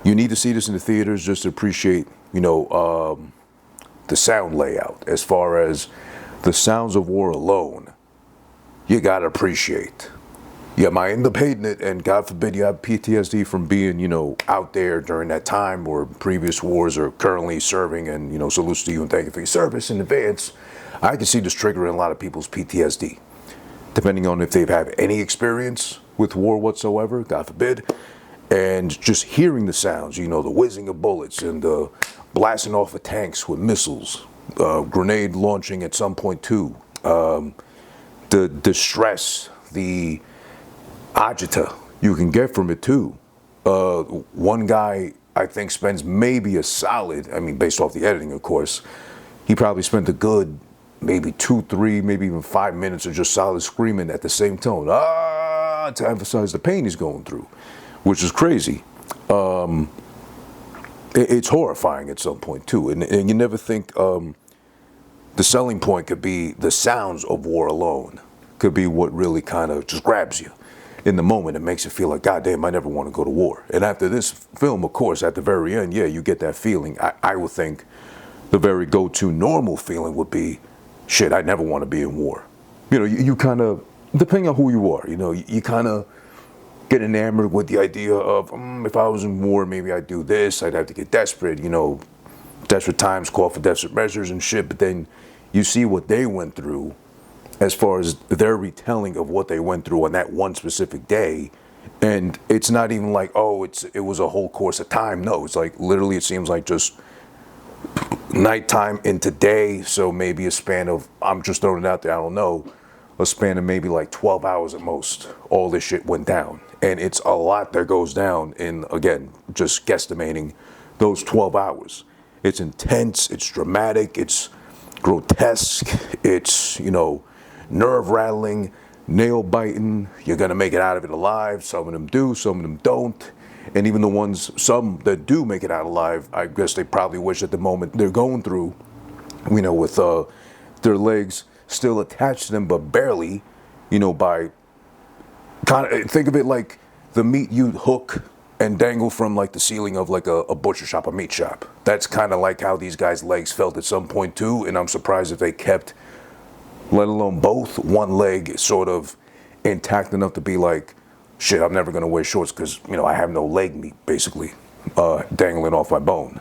You need to see this in the theaters just to appreciate, the sound layout. As far as the sounds of war alone, you gotta appreciate. You might end up hating it, and God forbid you have PTSD from being, out there during that time or previous wars or currently serving, and, salutes to you and thank you for your service in advance. I can see this triggering a lot of people's PTSD, depending on if they've had any experience with war whatsoever, God forbid, and just hearing the sounds, the whizzing of bullets and the blasting off of tanks with missiles, grenade launching at some point too, the distress, the agita you can get from it too. One guy, I think, spends maybe a solid, based off the editing, of course, he probably spent a good maybe 2, 3, maybe even 5 minutes of just solid screaming at the same tone, to emphasize the pain he's going through, which is crazy. It's horrifying at some point too, and you never think the selling point could be the sounds of war alone, could be what really kind of just grabs you in the moment. It makes you feel like, God damn, I never want to go to war. And after this film, of course, at the very end, yeah, you get that feeling. I would think the very go-to normal feeling would be, shit, I never want to be in war. You kind of, depending on who you are, you kind of get enamored with the idea of, if I was in war, maybe I'd do this, I'd have to get desperate, desperate times call for desperate measures and shit. But then you see what they went through as far as their retelling of what they went through on that one specific day. And it's not even like, it was a whole course of time. No, it's like literally it seems like just nighttime into day. So maybe a span of, I'm just throwing it out there, I don't know, a span of maybe like 12 hours at most, all this shit went down. And it's a lot that goes down in, again, just guesstimating those 12 hours. It's intense, it's dramatic, it's grotesque, it's, nerve-rattling, nail-biting. You're gonna make it out of it alive. Some of them do, some of them don't. And even the ones, some that do make it out alive, I guess they probably wish at the moment they're going through, with their legs still attached to them, but barely, by kind of, think of it like the meat you hook and dangle from like the ceiling of like a butcher shop, a meat shop. That's kind of like how these guys' legs felt at some point too. And I'm surprised if they kept, let alone both, one leg sort of intact enough to be like, shit, I'm never gonna wear shorts because, I have no leg meat basically dangling off my bone.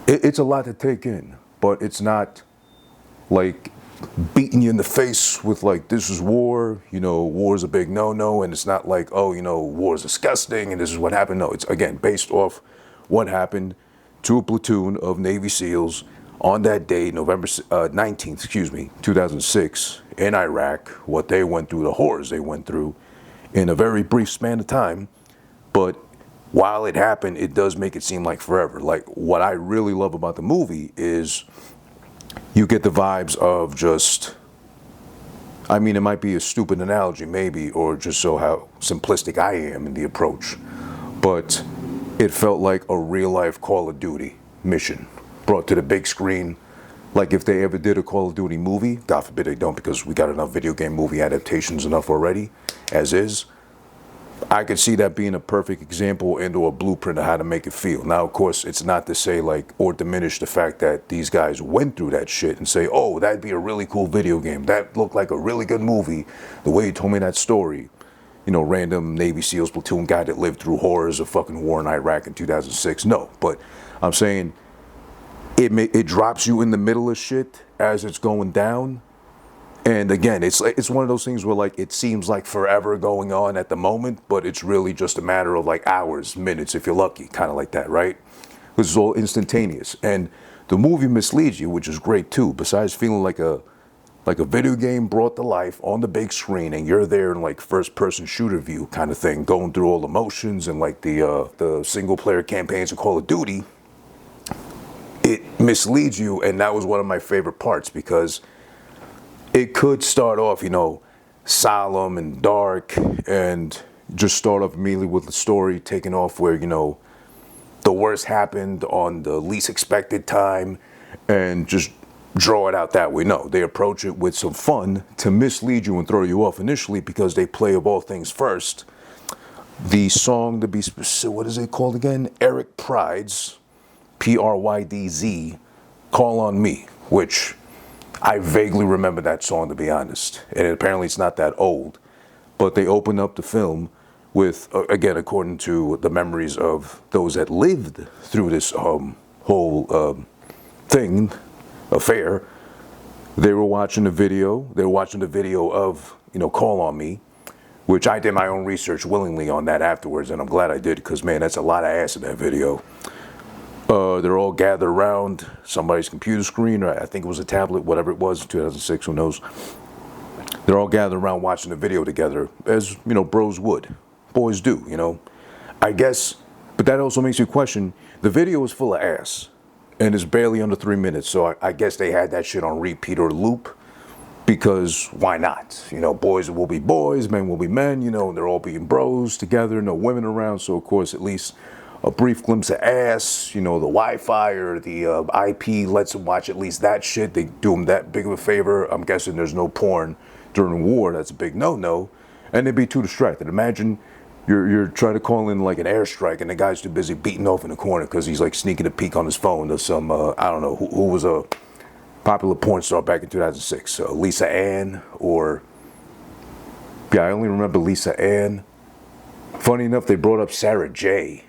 It's a lot to take in, but it's not like beating you in the face with like, this is war, war is a big no-no, and it's not like, war is disgusting and this is what happened. No, it's again based off what happened to a platoon of Navy SEALs on that day, November 19th, 2006, in Iraq, what they went through, the horrors they went through in a very brief span of time. But while it happened, it does make it seem like forever. Like, what I really love about the movie is you get the vibes of just, it might be a stupid analogy maybe, or just so how simplistic I am in the approach, but it felt like a real life Call of Duty mission brought to the big screen. Like if they ever did a Call of Duty movie, God forbid they don't, because we got enough video game movie adaptations enough already, as is. I could see that being a perfect example and or a blueprint of how to make it feel. Now, of course, it's not to say like, or diminish the fact that these guys went through that shit and say, oh, that'd be a really cool video game. That looked like a really good movie. The way you told me that story, random Navy SEALs platoon guy that lived through horrors of fucking war in Iraq in 2006. No, but I'm saying it drops you in the middle of shit as it's going down. And again, it's one of those things where like it seems like forever going on at the moment, but it's really just a matter of like hours, minutes if you're lucky, kind of like that, right? This is all instantaneous, and the movie misleads you, which is great too. Besides feeling like a video game brought to life on the big screen, and you're there in like first-person shooter view kind of thing, going through all the motions and like the single-player campaigns of Call of Duty. It misleads you, and that was one of my favorite parts because it could start off, solemn and dark and just start off immediately with the story taking off where, the worst happened on the least expected time and just draw it out that way. No, they approach it with some fun to mislead you and throw you off initially because they play of all things first The song, to be specific, what is it called again? Eric Prydz, Prydz, Call on Me, which I vaguely remember that song, to be honest. And apparently it's not that old. But they open up the film with, again, according to the memories of those that lived through this whole affair, they were watching the video. They were watching the video of, Call on Me, which I did my own research willingly on that afterwards, and I'm glad I did, because, man, that's a lot of ass in that video. They're all gathered around somebody's computer screen, or I think it was a tablet, whatever it was, 2006, who knows. They're all gathered around watching the video together, as, bros would. Boys do, I guess, but that also makes you question, the video is full of ass, and it's barely under 3 minutes, so I guess they had that shit on repeat or loop, because why not? Boys will be boys, men will be men, they're all being bros together, no women around, so of course at least a brief glimpse of ass, the Wi-Fi or the IP lets them watch at least that shit. They do them that big of a favor. I'm guessing there's no porn during war. That's a big no-no. And they'd be too distracted. Imagine you're trying to call in like an airstrike and the guy's too busy beating off in the corner because he's like sneaking a peek on his phone to some, I don't know, who was a popular porn star back in 2006. Lisa Ann or, yeah, I only remember Lisa Ann. Funny enough, they brought up Sarah J.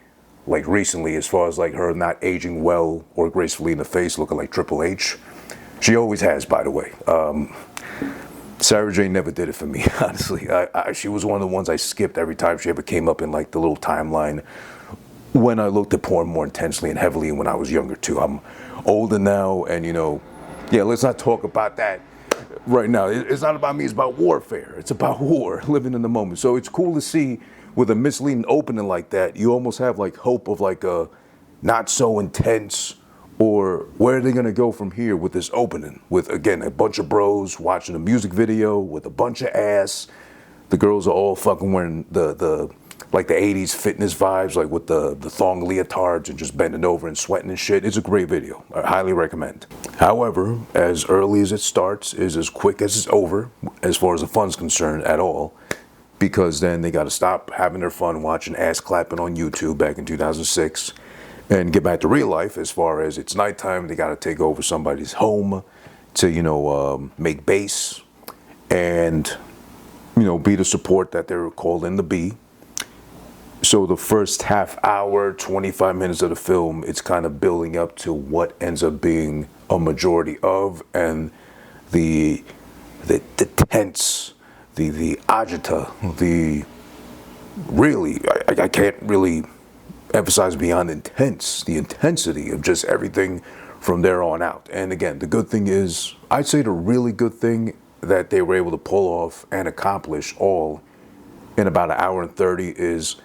like recently, as far as like her not aging well or gracefully in the face, looking like Triple H. She always has, by the way. Sarah J never did it for me, honestly. She was one of the ones I skipped every time she ever came up in like the little timeline when I looked at porn more intensely and heavily when I was younger too. I'm older now, and yeah, let's not talk about that right now. It's not about me, it's about warfare. It's about war, living in the moment. So it's cool to see with a misleading opening like that, you almost have like hope of like a not so intense, or where are they gonna go from here with this opening? With, again, a bunch of bros watching a music video with a bunch of ass. The girls are all fucking wearing the like the 80s fitness vibes, like with the thong leotards and just bending over and sweating and shit. It's a great video. I highly recommend. However, as early as it starts is as quick as it's over, as far as the fun's concerned at all, because then they got to stop having their fun watching ass clapping on YouTube back in 2006 and get back to real life. As far as it's nighttime, they got to take over somebody's home to, make bass and, be the support that they're called in to be. So the first half hour, 25 minutes of the film, it's kind of building up to what ends up being a majority of, and the tense, the agita, the really, I can't really emphasize beyond intense, the intensity of just everything from there on out. And again, the good thing is, I'd say the really good thing that they were able to pull off and accomplish all in about an hour and 30 is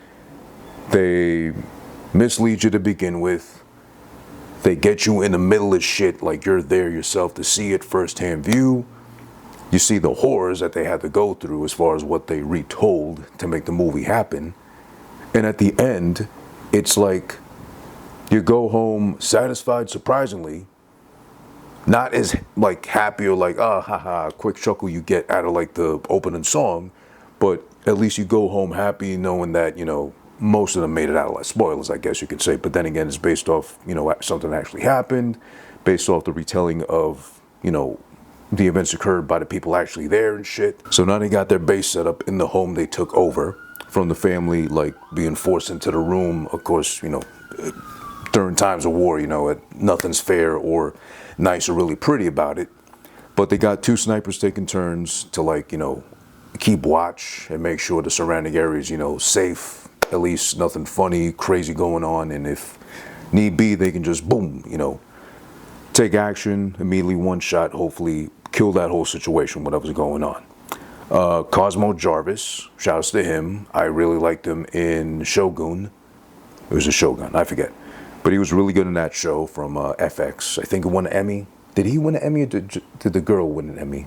they mislead you to begin with. They get you in the middle of shit like you're there yourself to see it firsthand view. You see the horrors that they had to go through as far as what they retold to make the movie happen. And at the end, it's like you go home satisfied, surprisingly, not as like happy or like, haha, quick chuckle you get out of like the opening song, but at least you go home happy knowing that, most of them made it out alive. Spoilers, I guess you could say, but then again, it's based off, something that actually happened, based off the retelling of, the events occurred by the people actually there and shit. So now they got their base set up in the home they took over from the family, like being forced into the room. Of course, during times of war, nothing's fair or nice or really pretty about it. But they got two snipers taking turns to like, keep watch and make sure the surrounding area is, safe. At least nothing funny, crazy going on. And if need be, they can just boom, take action, immediately one shot, hopefully kill that whole situation, whatever's going on. Cosmo Jarvis, shouts to him. I really liked him in Shogun. It was a Shogun, I forget. But he was really good in that show from FX. I think he won an Emmy. Did he win an Emmy or did the girl win an Emmy?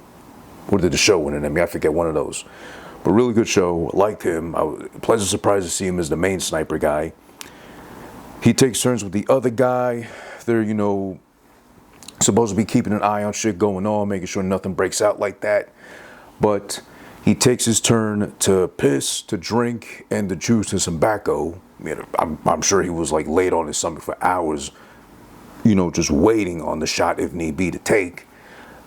Or did the show win an Emmy? I forget, one of those. But really good show, liked him. I was pleasant surprised to see him as the main sniper guy. He takes turns with the other guy. They're, supposed to be keeping an eye on shit going on, making sure nothing breaks out like that. But He takes his turn to piss, to drink, and to chew some tobacco. I'm sure he was like laid on his stomach for hours, just waiting on the shot if need be to take.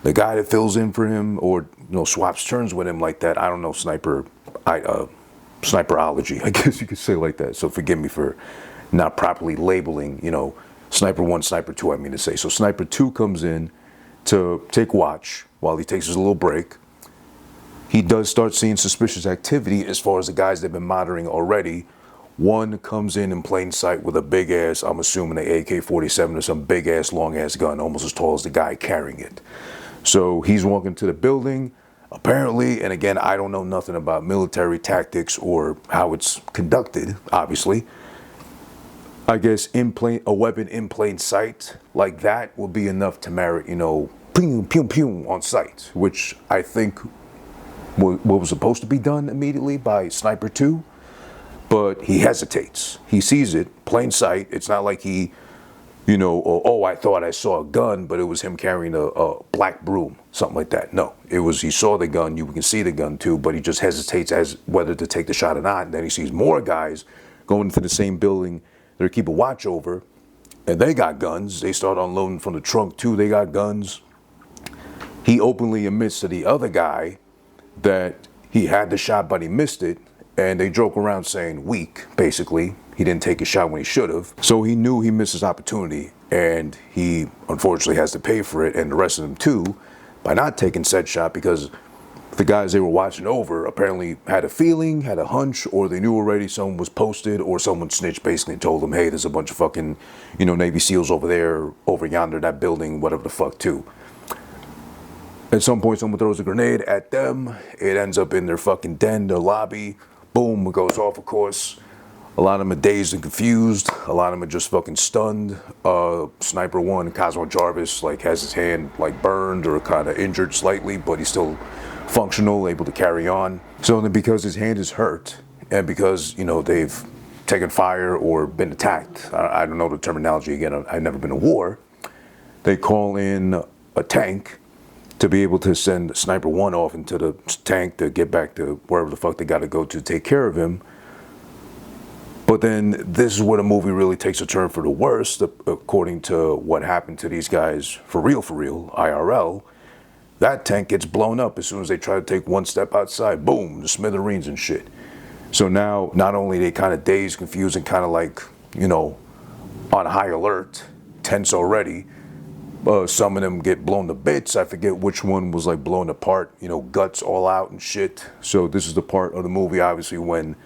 The guy that fills in for him or, swaps turns with him like that, I don't know, sniperology, I guess you could say like that. So forgive me for not properly labeling, Sniper 1, Sniper 2, I mean to say. So Sniper 2 comes in to take watch while he takes his little break. He does start seeing suspicious activity as far as the guys they've been monitoring already. One comes in plain sight with a big ass, I'm assuming an AK-47 or some big ass, long ass gun, almost as tall as the guy carrying it. So he's walking to the building, apparently, and again, I don't know nothing about military tactics or how it's conducted, obviously. I guess a weapon in plain sight like that will be enough to merit, pew, pew, pew on sight, which I think what was supposed to be done immediately by Sniper 2. But he hesitates. He sees it, plain sight. It's not like he, I thought I saw a gun, but it was him carrying a black broom, something like that. No, it was he saw the gun, you can see the gun too, but he just hesitates as whether to take the shot or not. And then he sees more guys going into the same building they're keeping watch over, and they got guns. They start unloading from the trunk too, they got guns. He openly admits to the other guy that he had the shot, but he missed it. And they joke around saying weak, basically. He didn't take a shot when he should have. So he knew he missed his opportunity, and he unfortunately has to pay for it, and the rest of them too, by not taking said shot, because the guys they were watching over apparently had a feeling, had a hunch, or they knew already someone was posted, or someone snitched basically and told them, hey, there's a bunch of fucking, Navy SEALs over there, over yonder, that building, whatever the fuck too. At some point, someone throws a grenade at them. It ends up in their fucking den, their lobby. Boom, it goes off, of course. A lot of them are dazed and confused. A lot of them are just fucking stunned. Sniper 1, Cosmo Jarvis, has his hand, burned or kind of injured slightly, but he's still functional, able to carry on. So then because his hand is hurt, and because, they've taken fire or been attacked, I don't know the terminology, again, I've never been to war, they call in a tank to be able to send Sniper 1 off into the tank to get back to wherever the fuck they got to go to take care of him. But then this is where the movie really takes a turn for the worst, according to what happened to these guys for real, IRL. That tank gets blown up as soon as they try to take one step outside. Boom, the smithereens and shit. So now, not only they kind of dazed, confused, and kind of on high alert, tense already, some of them get blown to bits. I forget which one was blown apart, guts all out and shit. So this is the part of the movie, obviously, when,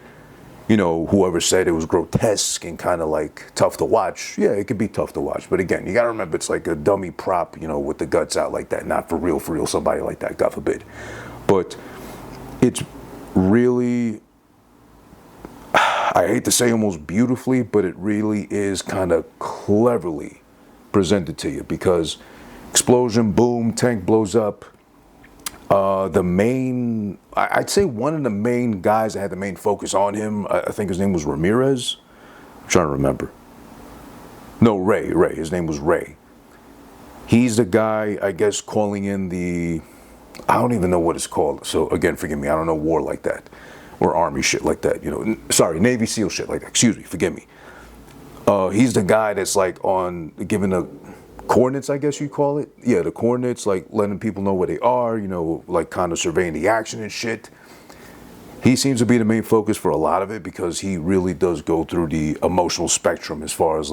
whoever said it was grotesque and kind of tough to watch. Yeah, it could be tough to watch. But again, you got to remember it's like a dummy prop, with the guts out like that. Not for real, somebody like that, God forbid. But it's really, I hate to say almost beautifully, but it really is kind of cleverly presented to you, because explosion, boom, tank blows up. I'd say one of the main guys that had the main focus on him, I think his name was Ramirez. I'm trying to remember. No, Ray. His name was Ray. He's the guy, I guess, calling in I don't even know what it's called. So again, forgive me, I don't know war like that, or army shit like that. Sorry, Navy SEAL shit like that. Excuse me, forgive me. He's the guy that's on giving the coordinates, I guess you call it. Yeah, the coordinates, letting people know where they are, kind of surveying the action and shit. He seems to be the main focus for a lot of it, because he really does go through the emotional spectrum as far as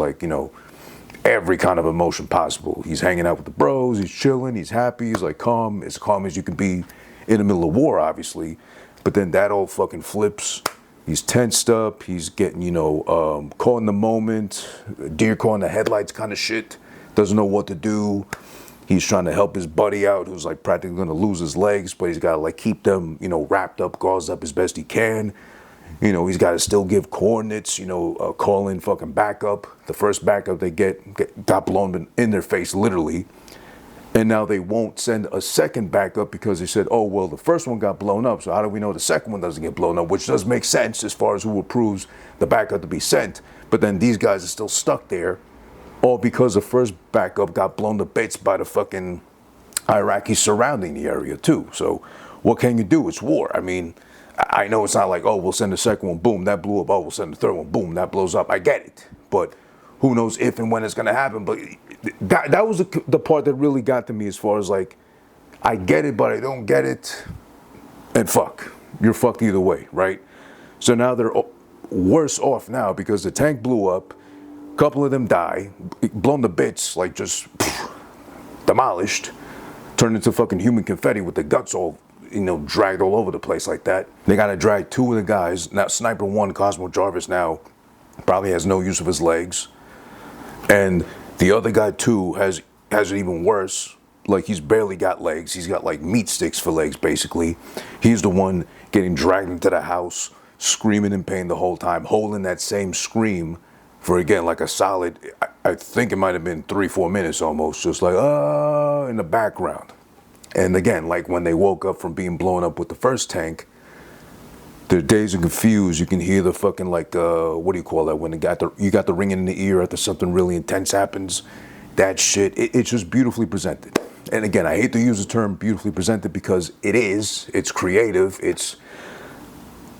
every kind of emotion possible. He's hanging out with the bros, he's chilling, he's happy, he's calm, as calm as you can be in the middle of war, obviously. But then that all fucking flips. He's tensed up, he's getting, caught in the moment, deer caught in the headlights kind of shit, doesn't know what to do. He's trying to help his buddy out who's practically going to lose his legs, but he's got to keep them, wrapped up, gauzed up as best he can. He's got to still give coordinates, call in fucking backup. The first backup they got blown in their face, literally. And now they won't send a second backup because they said, oh, well, the first one got blown up, so how do we know the second one doesn't get blown up? Which does make sense as far as who approves the backup to be sent. But then these guys are still stuck there, all because the first backup got blown to bits by the fucking Iraqis surrounding the area too. So what can you do? It's war. I mean, I know it's not like, oh, we'll send the second one, boom, that blew up. Oh, we'll send the third one, boom, that blows up. I get it. But who knows if and when it's going to happen. But that was the part that really got to me, as far as like, I get it, but I don't get it. And fuck, you're fucked either way, right? So now they're worse off now because the tank blew up. A couple of them die, blown to bits, like just demolished, turned into fucking human confetti with the guts all, you know, dragged all over the place like that. They gotta drag two of the guys. Now, Sniper 1, Cosmo Jarvis, now probably has no use of his legs. And the other guy, too, has it even worse. Like, he's barely got legs. He's got, like, meat sticks for legs, basically. He's the one getting dragged into the house, screaming in pain the whole time, holding that same scream for, again, like a solid, I think it might have been 3-4 minutes almost, just like, in the background. And again, like when they woke up from being blown up with the first tank, they're dazed and confused. You can hear the fucking, like, what do you call that? When you got the ringing in the ear after something really intense happens. That shit, it's just beautifully presented. And again, I hate to use the term beautifully presented because it's creative. It's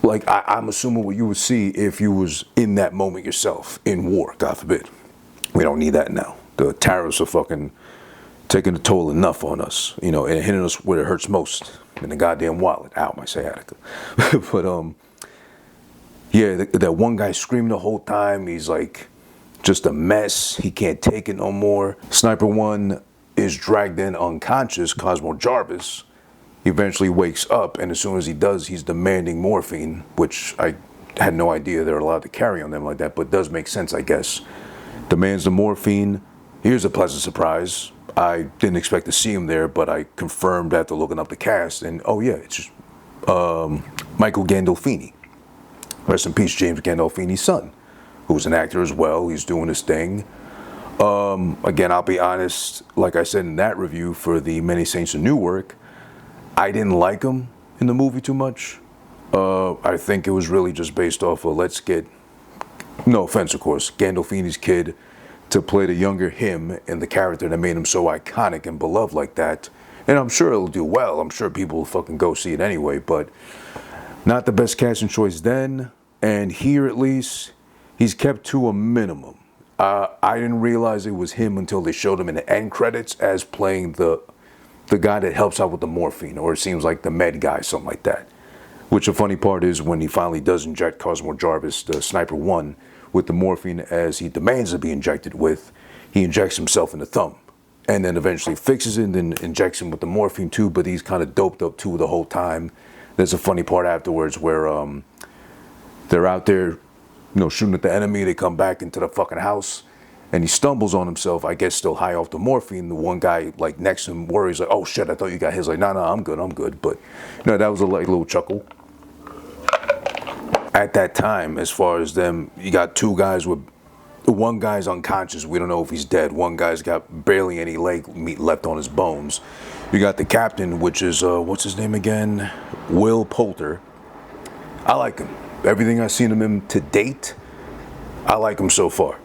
like, I'm assuming what you would see if you was in that moment yourself, in war, God forbid. We don't need that now. The tariffs are fucking taking a toll enough on us, you know, and hitting us where it hurts most, in the goddamn wallet. Ow, my sciatica. But, yeah, that one guy screaming the whole time, he's like, just a mess. He can't take it no more. Sniper 1 is dragged in unconscious, Cosmo Jarvis. He eventually wakes up, and as soon as he does, he's demanding morphine, which I had no idea they're allowed to carry on them like that, but does make sense, I guess. Demands the morphine. Here's a pleasant surprise. I didn't expect to see him there, but I confirmed after looking up the cast, and oh yeah, it's just, Michael Gandolfini. Rest in peace, James Gandolfini's son, who's an actor as well. He's doing his thing. Again, I'll be honest, like I said in that review for the Many Saints of Newark, I didn't like him in the movie too much. I think it was really just based off of, let's get, no offense of course, Gandolfini's kid to play the younger him and the character that made him so iconic and beloved like that. And I'm sure it'll do well. I'm sure people will fucking go see it anyway, but not the best casting choice then. And here at least, he's kept to a minimum. I didn't realize it was him until they showed him in the end credits as playing the guy that helps out with the morphine, or it seems like the med guy, something like that. Which the funny part is when he finally does inject Cosmo Jarvis, the Sniper 1, with the morphine as he demands to be injected with, he injects himself in the thumb. And then eventually fixes it and then injects him with the morphine too, but he's kind of doped up too the whole time. There's a funny part afterwards where they're out there, you know, shooting at the enemy. They come back into the fucking house and he stumbles on himself, I guess still high off the morphine. The one guy like next to him worries like, oh shit, I thought you got his. Like, no, I'm good. But you know, that was a like little chuckle. At that time, as far as them, you got two guys with, one guy's unconscious. We don't know if he's dead. One guy's got barely any leg meat left on his bones. You got the captain, which is, what's his name again? Will Poulter. I like him. Everything I've seen him in to date, I like him so far.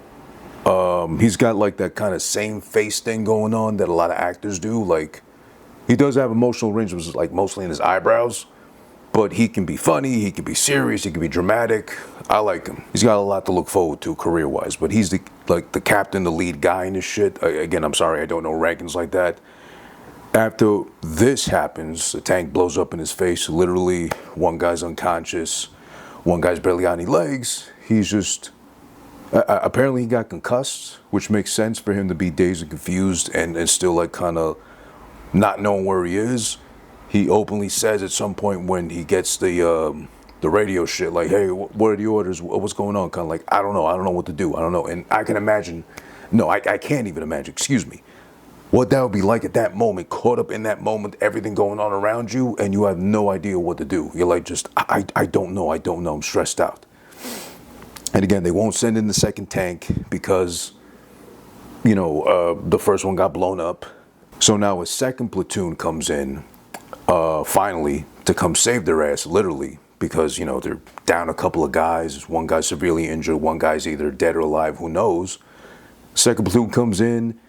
He's got like that kind of same face thing going on that a lot of actors do. Like, he does have emotional range, which is like mostly in his eyebrows. But he can be funny, he can be serious, he can be dramatic. I like him. He's got a lot to look forward to career-wise, but he's the captain, the lead guy in this shit. Again, I'm sorry, I don't know rankings like that. After this happens, the tank blows up in his face. Literally, one guy's unconscious, one guy's barely on any legs. He's just, apparently he got concussed, which makes sense for him to be dazed and confused and still like kind of not knowing where he is. He openly says at some point when he gets the radio shit, like, hey, what are the orders? What's going on? Kind of like, I don't know what to do. I don't know. And I can imagine, no, I can't even imagine, excuse me, what that would be like at that moment, caught up in that moment, everything going on around you, and you have no idea what to do. You're like, just, I don't know, I'm stressed out. And again, they won't send in the second tank because, you know, the first one got blown up. So now a second platoon comes in, finally, to come save their ass, literally, because, you know, they're down a couple of guys. One guy's severely injured, one guy's either dead or alive, who knows. Second platoon comes in,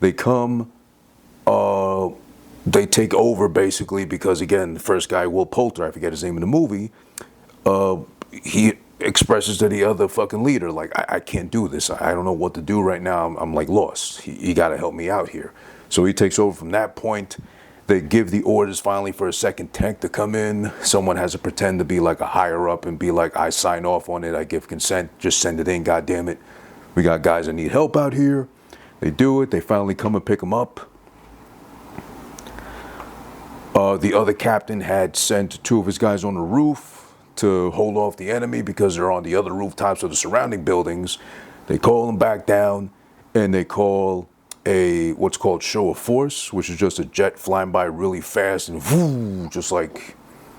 they come, they take over basically because, again, the first guy, Will Poulter, I forget his name in the movie, he expresses to the other fucking leader, like, I can't do this. I don't know what to do right now. I'm like lost. You got to help me out here. So he takes over from that point. They give the orders finally for a second tank to come in. Someone has to pretend to be like a higher up and be like, I sign off on it. I give consent. Just send it in, goddamn it. We got guys that need help out here. They do it. They finally come and pick them up. The other captain had sent 2 of his guys on the roof to hold off the enemy because they're on the other rooftops of the surrounding buildings. They call them back down, and they call a what's called show of force, which is just a jet flying by really fast and whoo, just like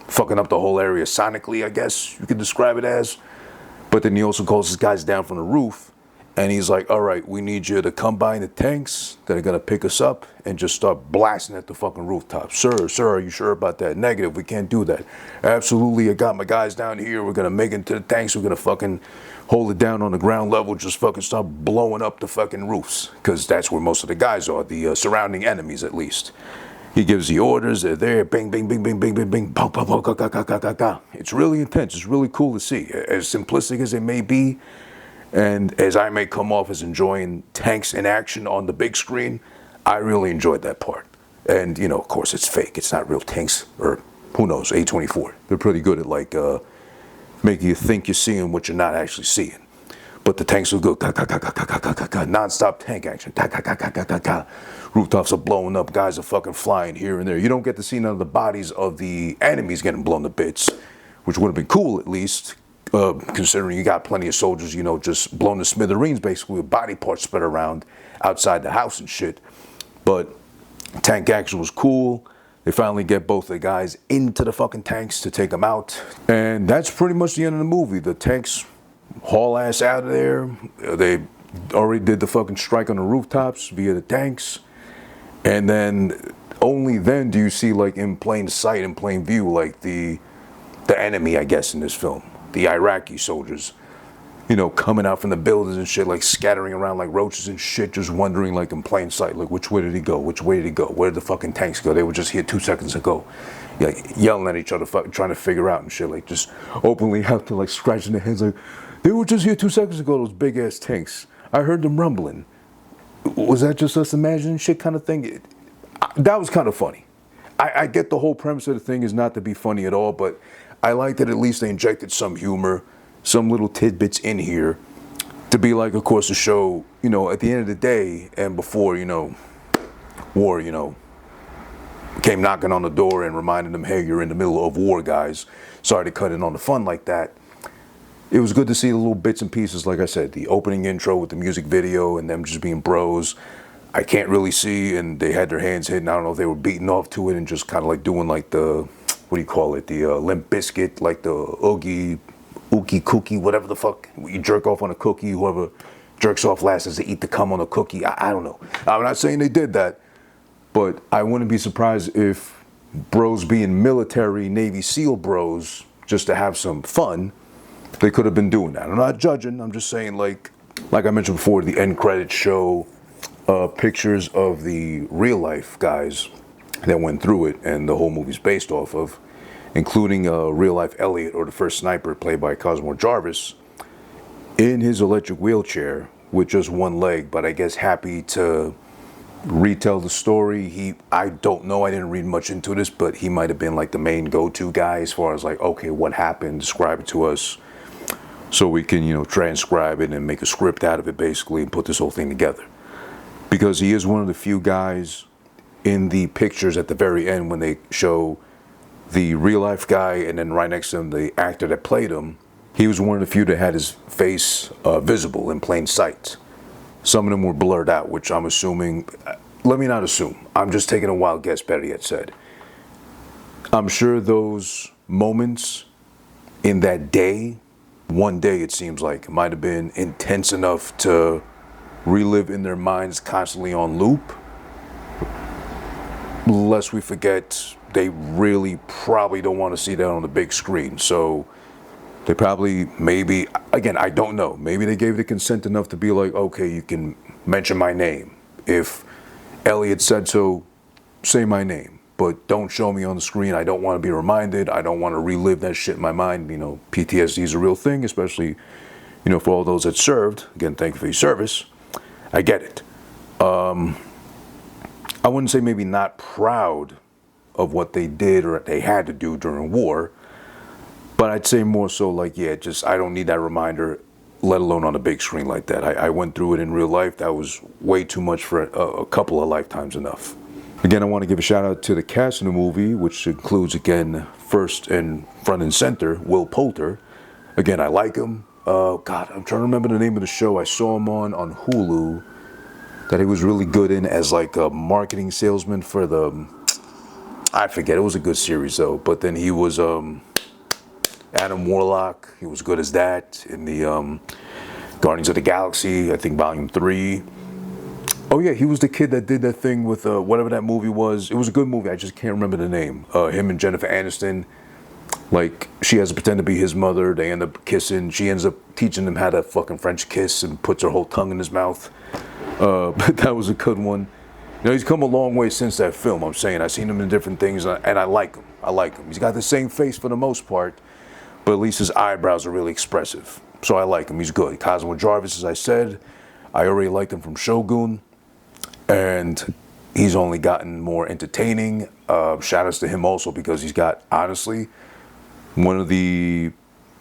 fucking up the whole area sonically, I guess you could describe it as. But then he also calls his guys down from the roof, and he's like, all right, we need you to come by in the tanks that are gonna pick us up and just start blasting at the fucking rooftop. Sir, are you sure about that? Negative, we can't do that. Absolutely, I got my guys down here. We're gonna make it to the tanks. We're gonna fucking hold it down on the ground level, just fucking start blowing up the fucking roofs, because that's where most of the guys are, the surrounding enemies at least. He gives the orders, they're there, bing, bing, bing, bing, bing, bing, bing, pow, pow, pow, ga, ga, ga, ga, ga, ga. It's really intense, it's really cool to see. As simplistic as it may be, and as I may come off as enjoying tanks in action on the big screen, I really enjoyed that part. And, you know, of course, it's fake, it's not real tanks, or who knows, A24. They're pretty good at, like, making you think you're seeing what you're not actually seeing. But the tanks will go non-stop tank action. Rooftops are blowing up, guys are fucking flying here and there. You don't get to see none of the bodies of the enemies getting blown to bits, which would have been cool at least, considering you got plenty of soldiers, you know, just blown to smithereens basically with body parts spread around outside the house and shit. But tank action was cool. They finally get both the guys into the fucking tanks to take them out. And that's pretty much the end of the movie. The tanks haul ass out of there. They already did the fucking strike on the rooftops via the tanks. And then, only then do you see, like, in plain sight, in plain view, like the enemy, I guess, in this film. The Iraqi soldiers, you know, coming out from the buildings and shit, like scattering around like roaches and shit, just wondering, like, in plain sight, like, which way did he go? Which way did he go? Where did the fucking tanks go? They were just here 2 seconds ago. Like, yelling at each other, fucking trying to figure out and shit, like, just openly out to, like, scratching their heads, like, they were just here 2 seconds ago, those big ass tanks. I heard them rumbling. Was that just us imagining shit kind of thing? That was kind of funny. I get the whole premise of the thing is not to be funny at all, but I like that at least they injected some humor, some little tidbits in here to be like, of course, to show, you know, at the end of the day and before, you know, war, you know, came knocking on the door and reminding them, hey, you're in the middle of war, guys. Sorry to cut in on the fun like that. It was good to see the little bits and pieces, like I said, the opening intro with the music video and them just being bros. I can't really see, and they had their hands hidden. I don't know if they were beating off to it and just kind of like doing like the, what do you call it, the Limp Biscuit, like the Oogie cookie, whatever the fuck. You jerk off on a cookie, whoever jerks off last has to eat the cum on a cookie. I don't know. I'm not saying they did that, but I wouldn't be surprised if bros being military Navy SEAL bros, just to have some fun, they could have been doing that. I'm not judging, I'm just saying, like I mentioned before, the end credits show pictures of the real life guys that went through it and the whole movie's based off of, including real life Elliot, or the first sniper, played by Cosmo Jarvis, in his electric wheelchair with just one leg, but I guess happy to retell the story. I don't know, I didn't read much into this, but he might have been like the main go-to guy as far as like, okay, what happened, describe it to us so we can, you know, transcribe it and make a script out of it basically and put this whole thing together. Because he is one of the few guys in the pictures at the very end when they show the real life guy and then right next to him the actor that played him. He was one of the few that had his face visible in plain sight. Some of them were blurred out, which I'm assuming, let me not assume, I'm just taking a wild guess, better yet said. I'm sure those moments in that day, one day it seems like, might have been intense enough to relive in their minds constantly on loop. Lest we forget, they really probably don't want to see that on the big screen. So they probably, maybe, again, I don't know. Maybe they gave the consent enough to be like, okay, you can mention my name. If Elliot said so, say my name. but don't show me on the screen. I don't want to be reminded. I don't want to relive that shit in my mind. You know, PTSD is a real thing, especially, you know, for all those that served. Again, thank you for your service. I get it. I wouldn't say maybe not proud of what they did or they had to do during war, but I'd say more so like, yeah, just I don't need that reminder, let alone on a big screen like that. I went through it in real life. That was way too much for a couple of lifetimes enough. Again, I want to give a shout out to the cast in the movie, which includes, again, first and front and center, Will Poulter. Again, I like him. God, I'm trying to remember the name of the show. I saw him on Hulu that he was really good in as like a marketing salesman for the, I forget, it was a good series though. But then he was Adam Warlock. He was good as that in the Guardians of the Galaxy, I think Volume 3. Oh yeah, he was the kid that did that thing with whatever that movie was. It was a good movie, I just can't remember the name. Him and Jennifer Aniston, like she has to pretend to be his mother. They end up kissing. She ends up teaching him how to fucking French kiss and puts her whole tongue in his mouth. But that was a good one. You know, he's come a long way since that film, I'm saying. I've seen him in different things, and I like him. I like him. He's got the same face for the most part, but at least his eyebrows are really expressive. So I like him. He's good. Cosmo Jarvis, as I said, I already liked him from Shogun, and he's only gotten more entertaining. Shout outs to him also because he's got, honestly, one of the,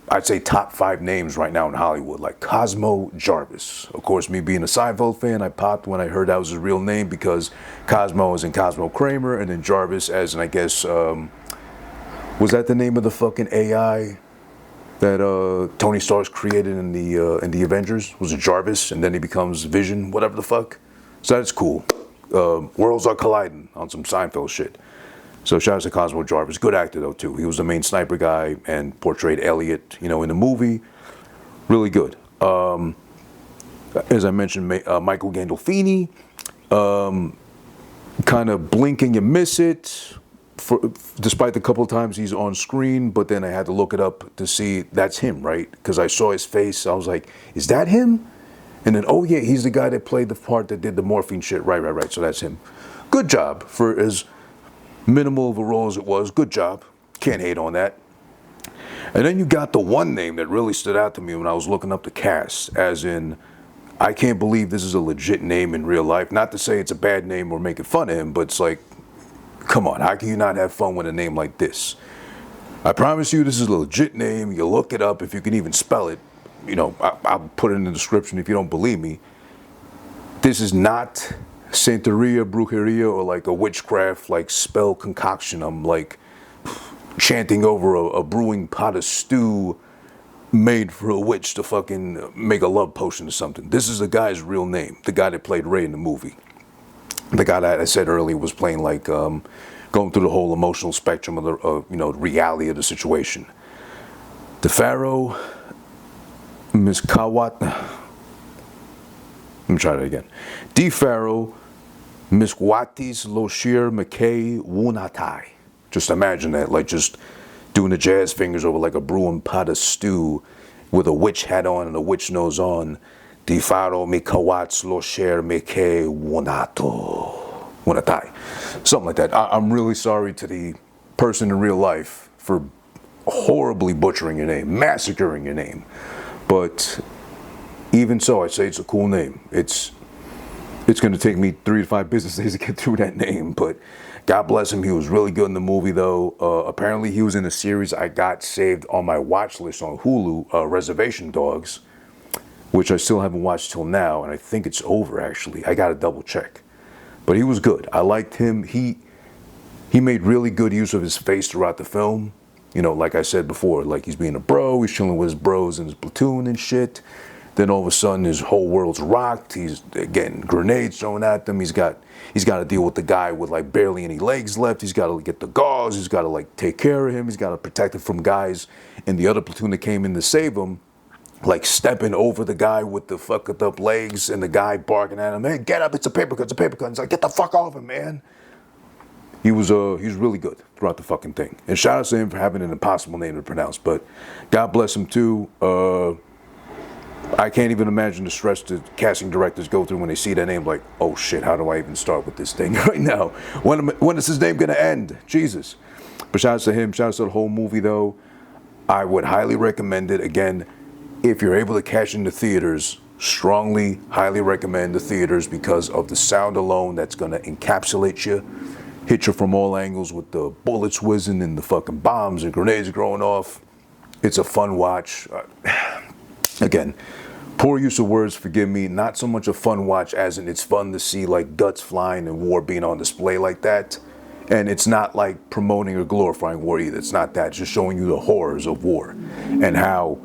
I'd say, top 5 names right now in Hollywood, like Cosmo Jarvis. Of course, me being a Seinfeld fan, I popped when I heard that was his real name because Cosmo is in Cosmo Kramer, and then Jarvis as, and I guess, was that the name of the fucking AI that Tony Stark created in the Avengers? Was it Jarvis? And then he becomes Vision, whatever the fuck. So that's cool. Worlds are colliding on some Seinfeld shit. So shout out to Cosmo Jarvis. Good actor though too. He was the main sniper guy and portrayed Elliot, you know, in the movie. Really good. As I mentioned, Michael Gandolfini. Kind of blink and you miss it. Despite the couple of times he's on screen, but then I had to look it up to see that's him, right? Because I saw his face. I was like, is that him? And then, oh yeah, he's the guy that played the part that did the morphine shit. Right. So that's him. Good job for as minimal of a role as it was. Good job. Can't hate on that. And then you got the one name that really stood out to me when I was looking up the cast, as in, I can't believe this is a legit name in real life. Not to say it's a bad name or making fun of him, but it's like, come on, how can you not have fun with a name like this? I promise you this is a legit name. You look it up if you can even spell it. You know, I'll put it in the description if you don't believe me. This is not Santeria, Brujeria, or like a witchcraft, like spell concoction. I'm like chanting over a brewing pot of stew made for a witch to fucking make a love potion or something. This is the guy's real name, the guy that played Ray in the movie. The guy that I said earlier was playing like going through the whole emotional spectrum of the you know, reality of the situation. The Pharaoh, Miskwaatez. Let me try that again. D. Pharaoh, Miskwaatez, Loescher, McKay, Woon-A-Tai. Just imagine that, like just doing the jazz fingers over like a brewing pot of stew with a witch hat on and a witch nose on. D. Pharaoh, Miskwaatez, Loescher, McKay, Woon-A-Tai. Something like that. I'm really sorry to the person in real life for horribly butchering your name, massacring your name. But even so, I'd say it's a cool name. It's going to take me 3 to 5 business days to get through that name, but God bless him. He was really good in the movie, though. Apparently, he was in a series I got saved on my watch list on Hulu, Reservation Dogs, which I still haven't watched till now, and I think it's over, actually. I got to double check. But he was good. I liked him. He made really good use of his face throughout the film. You know, like I said before, like he's being a bro, he's chilling with his bros in his platoon and shit. Then all of a sudden his whole world's rocked. He's getting grenades thrown at them. He's got to deal with the guy with like barely any legs left. He's got to get the gauze. He's got to like take care of him. He's got to protect him from guys in the other platoon that came in to save him, like stepping over the guy with the fucked up legs and the guy barking at him, hey, get up, it's a paper cut, it's a paper cut. He's like, get the fuck off him, man. He was really good throughout the fucking thing. And shout out to him for having an impossible name to pronounce, but God bless him too. I can't even imagine the stress the casting directors go through when they see that name, like, oh shit, how do I even start with this thing right now? When is his name gonna end? Jesus. But shout out to him, shout out to the whole movie though. I would highly recommend it. Again, if you're able to catch in the theaters, strongly, highly recommend the theaters because of the sound alone that's gonna encapsulate you, hit you from all angles with the bullets whizzing and the fucking bombs and grenades going off. It's a fun watch. Again, poor use of words, forgive me. Not so much a fun watch as in it's fun to see like guts flying and war being on display like that. And it's not like promoting or glorifying war either. It's not that. It's just showing you the horrors of war and how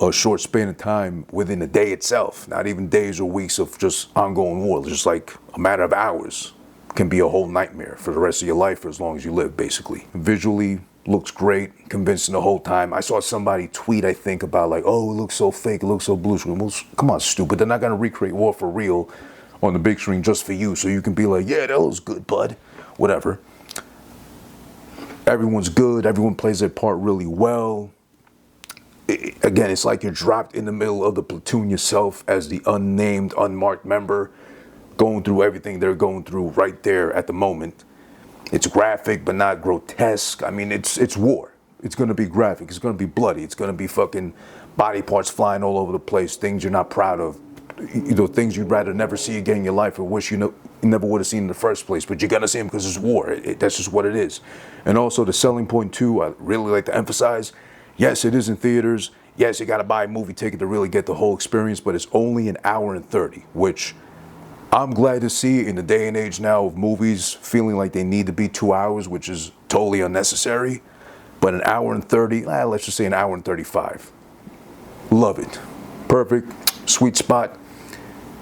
a short span of time within a day itself, not even days or weeks of just ongoing war, just like a matter of hours, can be a whole nightmare for the rest of your life for as long as you live, basically. Visually, looks great, convincing the whole time. I saw somebody tweet, I think, about like, oh, it looks so fake, it looks so blue screen. Well, come on, stupid. They're not gonna recreate war for real on the big screen just for you, so you can be like, yeah, that looks good, bud. Whatever. Everyone's good, everyone plays their part really well. Again, it's like you're dropped in the middle of the platoon yourself as the unnamed, unmarked member, going through everything they're going through right there at the moment. It's graphic, but not grotesque. I mean, it's war. It's gonna be graphic, it's gonna be bloody, it's gonna be fucking body parts flying all over the place, things you're not proud of, you know, things you'd rather never see again in your life or wish you never would have seen in the first place, but you're gonna see them because it's war. That's just what it is. And also the selling point too, I really like to emphasize, yes, it is in theaters. Yes, you gotta buy a movie ticket to really get the whole experience, but it's only an hour and 30, which I'm glad to see in the day and age now of movies feeling like they need to be 2 hours, which is totally unnecessary. But an hour and 30, let's just say an hour and 35. Love it. Perfect, sweet spot.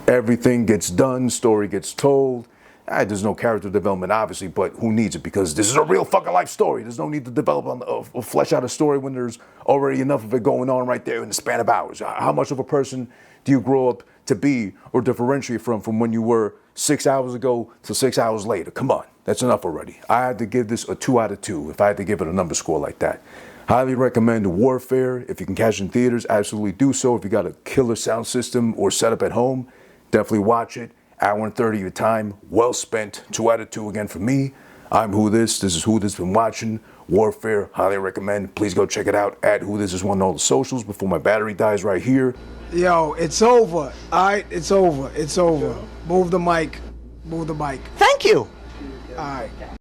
Everything gets done, story gets told. There's no character development, obviously, but who needs it? Because this is a real fucking life story. There's no need to develop or flesh out a story when there's already enough of it going on right there in the span of hours. How much of a person do you grow up to be or differentiate from when you were 6 hours ago to 6 hours later? Come on, that's enough already. I had to give this a 2 out of 2 if I had to give it a number score like that. Highly recommend Warfare. If you can catch it in theaters, absolutely do so. If you got a killer sound system or setup at home, definitely watch it. Hour and 30 of your time, well spent. 2 out of 2 again for me. I'm Who This. This is Who This been watching. Warfare, highly recommend. Please go check it out at Who This is on all the socials before my battery dies right here. Yo, it's over. All right, it's over. It's over. Move the mic. Move the mic. Thank you. All right.